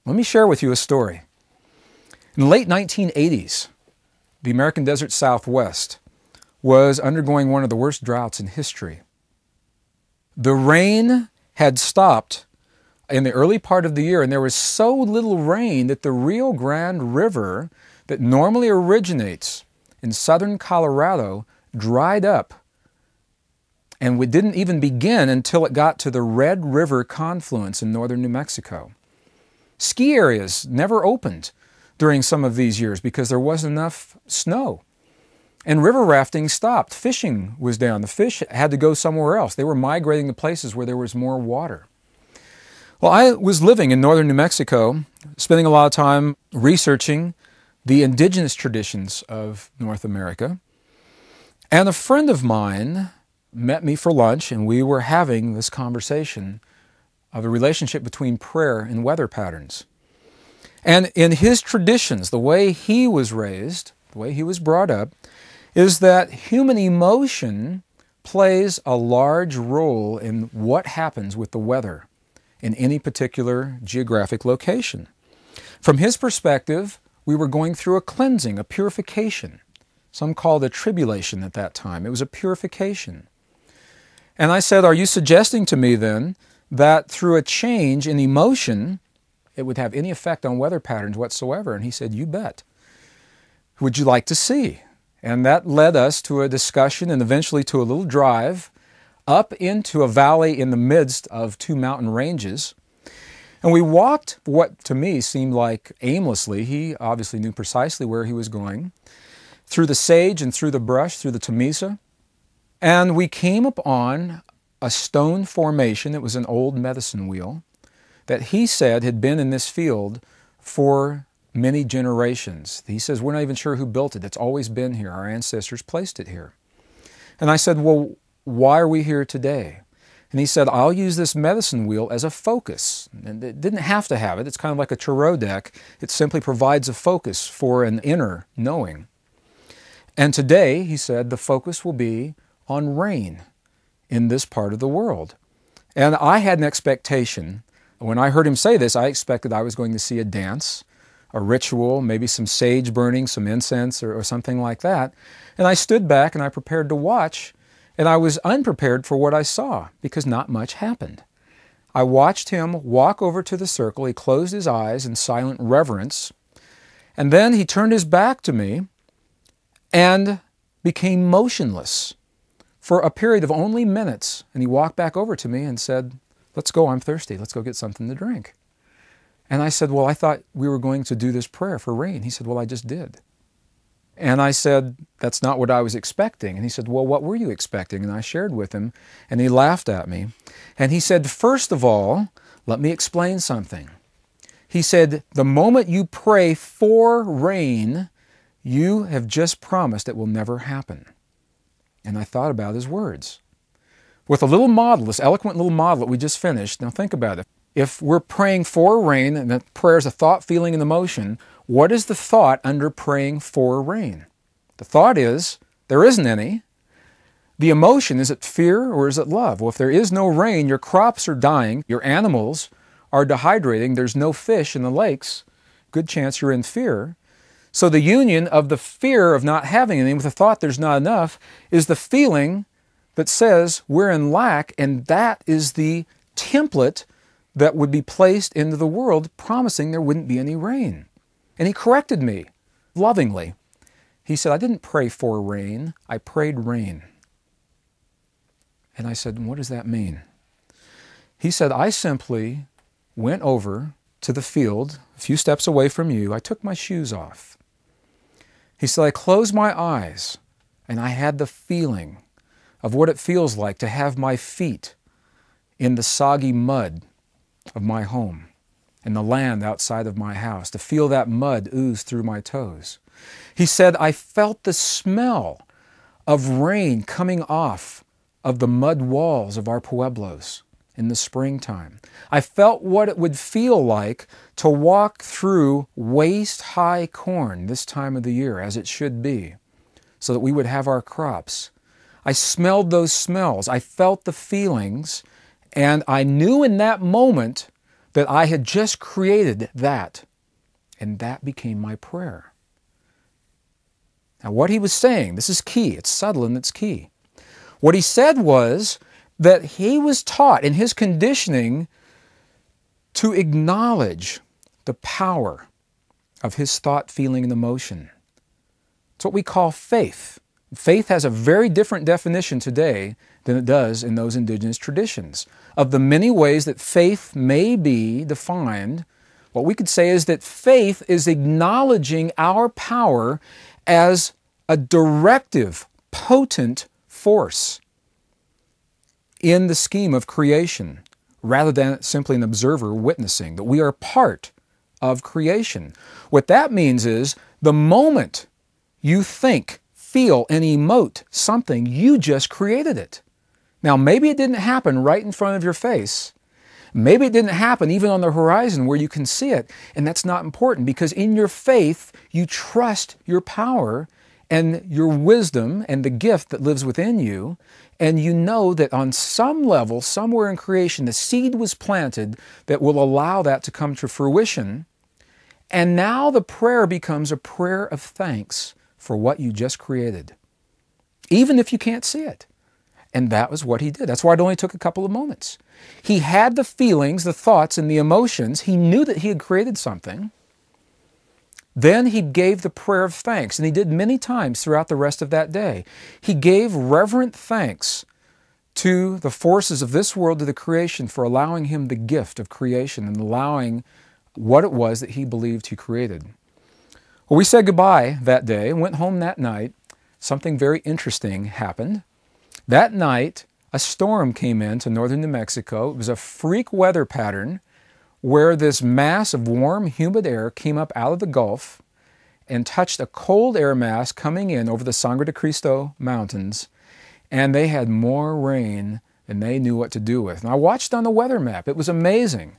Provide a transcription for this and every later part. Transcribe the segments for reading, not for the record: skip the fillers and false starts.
Let me share with you a story. In the late 1980s, the American desert Southwest was undergoing one of the worst droughts in history. The rain had stopped in the early part of the year, and there was so little rain that the Rio Grande River that normally originates in southern Colorado dried up. And we didn't even begin until it got to the Red River confluence in northern New Mexico. Ski areas never opened during some of these years because there wasn't enough snow. And river rafting stopped. Fishing was down. The fish had to go somewhere else. They were migrating to places where there was more water. Well, I was living in northern New Mexico, spending a lot of time researching the indigenous traditions of North America. And a friend of mine met me for lunch, and we were having this conversation of the relationship between prayer and weather patterns. And in his traditions, the way he was raised, the way he was brought up, is that human emotion plays a large role in what happens with the weather in any particular geographic location. From his perspective, we were going through a cleansing, a purification. Some called it a tribulation at that time. It was a purification. And I said, are you suggesting to me then that through a change in emotion, it would have any effect on weather patterns whatsoever? And he said, you bet. Would you like to see? And that led us to a discussion and eventually to a little drive up into a valley in the midst of two mountain ranges. And we walked what to me seemed like aimlessly. He obviously knew precisely where he was going, through the sage and through the brush, through the Temesa. And we came upon a stone formation. It was an old medicine wheel that he said had been in this field for many generations. He says, we're not even sure who built it. It's always been here. Our ancestors placed it here. And I said, well, why are we here today? And he said, I'll use this medicine wheel as a focus. And it didn't have to have it. It's kind of like a tarot deck. It simply provides a focus for an inner knowing. And today, he said, the focus will be on rain in this part of the world. And I had an expectation. When I heard him say this, I expected I was going to see a dance, a ritual, maybe some sage burning, some incense or something like that. And I stood back and I prepared to watch, and I was unprepared for what I saw because not much happened. I watched him walk over to the circle. He closed his eyes in silent reverence, and then he turned his back to me and became motionless for a period of only minutes. And he walked back over to me and said, let's go, I'm thirsty. Let's go get something to drink. And I said, well, I thought we were going to do this prayer for rain. He said, well, I just did. And I said, that's not what I was expecting. And he said, well, what were you expecting? And I shared with him, and he laughed at me. And he said, first of all, let me explain something. He said, the moment you pray for rain, you have just promised it will never happen. And I thought about his words. With a little model, this eloquent little model that we just finished, now think about it. If we're praying for rain, and that prayer is a thought, feeling, and emotion, what is the thought under praying for rain? The thought is, there isn't any. The emotion, is it fear or is it love? Well, if there is no rain, your crops are dying, your animals are dehydrating, there's no fish in the lakes, good chance you're in fear. So the union of the fear of not having anything with the thought there's not enough is the feeling that says we're in lack, and that is the template that would be placed into the world promising there wouldn't be any rain. And he corrected me lovingly. He said, I didn't pray for rain, I prayed rain. And I said, what does that mean? He said, I simply went over to the field, a few steps away from you. I took my shoes off. He said, I closed my eyes, and I had the feeling of what it feels like to have my feet in the soggy mud of my home, in the land outside of my house, to feel that mud ooze through my toes. He said, I felt the smell of rain coming off of the mud walls of our pueblos in the springtime. I felt what it would feel like to walk through waist-high corn this time of the year, as it should be, so that we would have our crops. I smelled those smells. I felt the feelings, and I knew in that moment that I had just created that, and that became my prayer. Now what he was saying, this is key, it's subtle and it's key. What he said was that he was taught in his conditioning to acknowledge the power of his thought, feeling, and emotion. It's what we call faith. Faith has a very different definition today than it does in those indigenous traditions. Of the many ways that faith may be defined, what we could say is that faith is acknowledging our power as a directive, potent force in the scheme of creation, rather than simply an observer witnessing, that we are part of creation. What that means is the moment you think, feel, and emote something, you just created it. Now, maybe it didn't happen right in front of your face. Maybe it didn't happen even on the horizon where you can see it, and that's not important because in your faith, you trust your power and your wisdom and the gift that lives within you, and you know that on some level, somewhere in creation, the seed was planted that will allow that to come to fruition. And now the prayer becomes a prayer of thanks for what you just created, even if you can't see it. And that was what he did. That's why it only took a couple of moments. He had the feelings, the thoughts, and the emotions. He knew that he had created something. Then he gave the prayer of thanks, and he did many times throughout the rest of that day. He gave reverent thanks to the forces of this world, to the creation, for allowing him the gift of creation and allowing what it was that he believed he created. Well, we said goodbye that day and went home that night. Something very interesting happened. That night, a storm came into northern New Mexico. It was a freak weather pattern where this mass of warm, humid air came up out of the Gulf and touched a cold air mass coming in over the Sangre de Cristo Mountains, and they had more rain than they knew what to do with. And I watched on the weather map. It was amazing.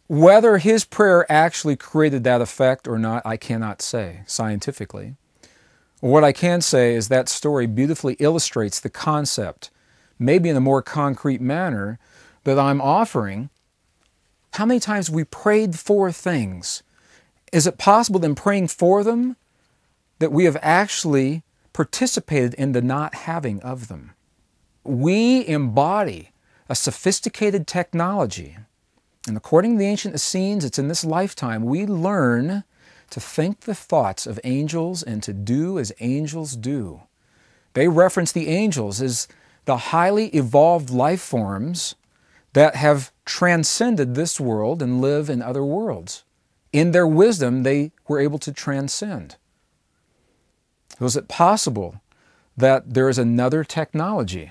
Whether his prayer actually created that effect or not, I cannot say scientifically. What I can say is that story beautifully illustrates the concept, maybe in a more concrete manner, that I'm offering. How many times we prayed for things? Is it possible in praying for them that we have actually participated in the not having of them? We embody a sophisticated technology, and according to the ancient Essenes, it's in this lifetime we learn to think the thoughts of angels and to do as angels do. They reference the angels as the highly evolved life forms that have transcended this world and live in other worlds. In their wisdom, they were able to transcend. Was it possible that there is another technology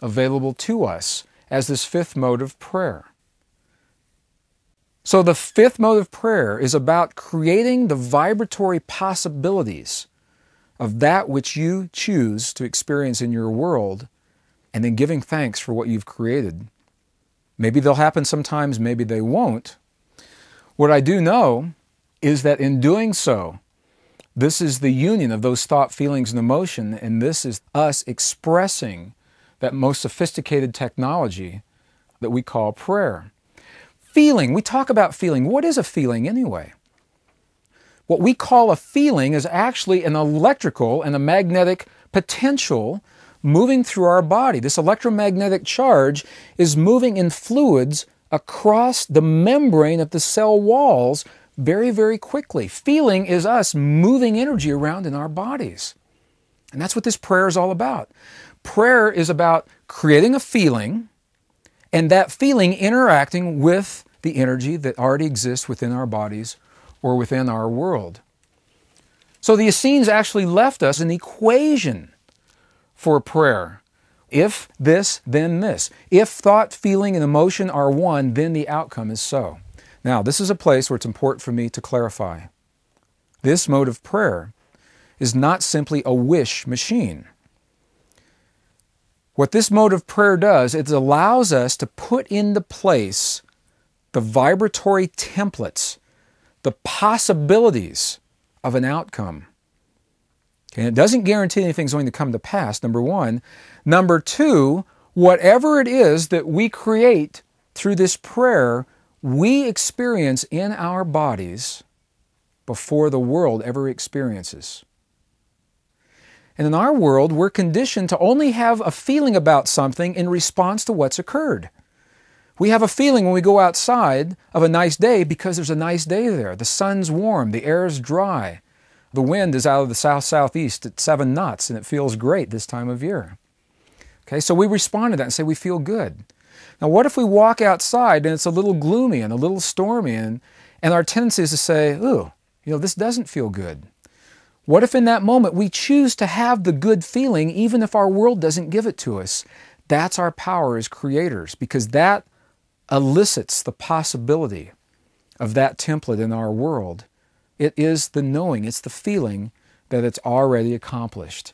available to us as this fifth mode of prayer? So the fifth mode of prayer is about creating the vibratory possibilities of that which you choose to experience in your world and then giving thanks for what you've created. Maybe they'll happen sometimes, maybe they won't. What I do know is that in doing so, this is the union of those thought, feelings, and emotion, and this is us expressing that most sophisticated technology that we call prayer. Feeling, we talk about feeling. What is a feeling anyway? What we call a feeling is actually an electrical and a magnetic potential moving through our body. This electromagnetic charge is moving in fluids across the membrane of the cell walls very, very quickly. Feeling is us moving energy around in our bodies. And that's what this prayer is all about. Prayer is about creating a feeling, and that feeling interacting with the energy that already exists within our bodies or within our world. So the Essenes actually left us an equation for prayer. If this, then this. If thought, feeling, and emotion are one, then the outcome is so. Now, this is a place where it's important for me to clarify. This mode of prayer is not simply a wish machine. What this mode of prayer does, it allows us to put into place the vibratory templates, the possibilities of an outcome. And it doesn't guarantee anything's going to come to pass, number one. Number two, whatever it is that we create through this prayer, we experience in our bodies before the world ever experiences. And in our world, we're conditioned to only have a feeling about something in response to what's occurred. We have a feeling when we go outside of a nice day because there's a nice day there. The sun's warm, the air's dry, the wind is out of the south-southeast at 7 knots, and it feels great this time of year. Okay, so we respond to that and say we feel good. Now what if we walk outside and it's a little gloomy and a little stormy, and our tendency is to say, ooh, this doesn't feel good. What if in that moment we choose to have the good feeling even if our world doesn't give it to us? That's our power as creators, because that elicits the possibility of that template in our world. It is the knowing, it's the feeling that it's already accomplished.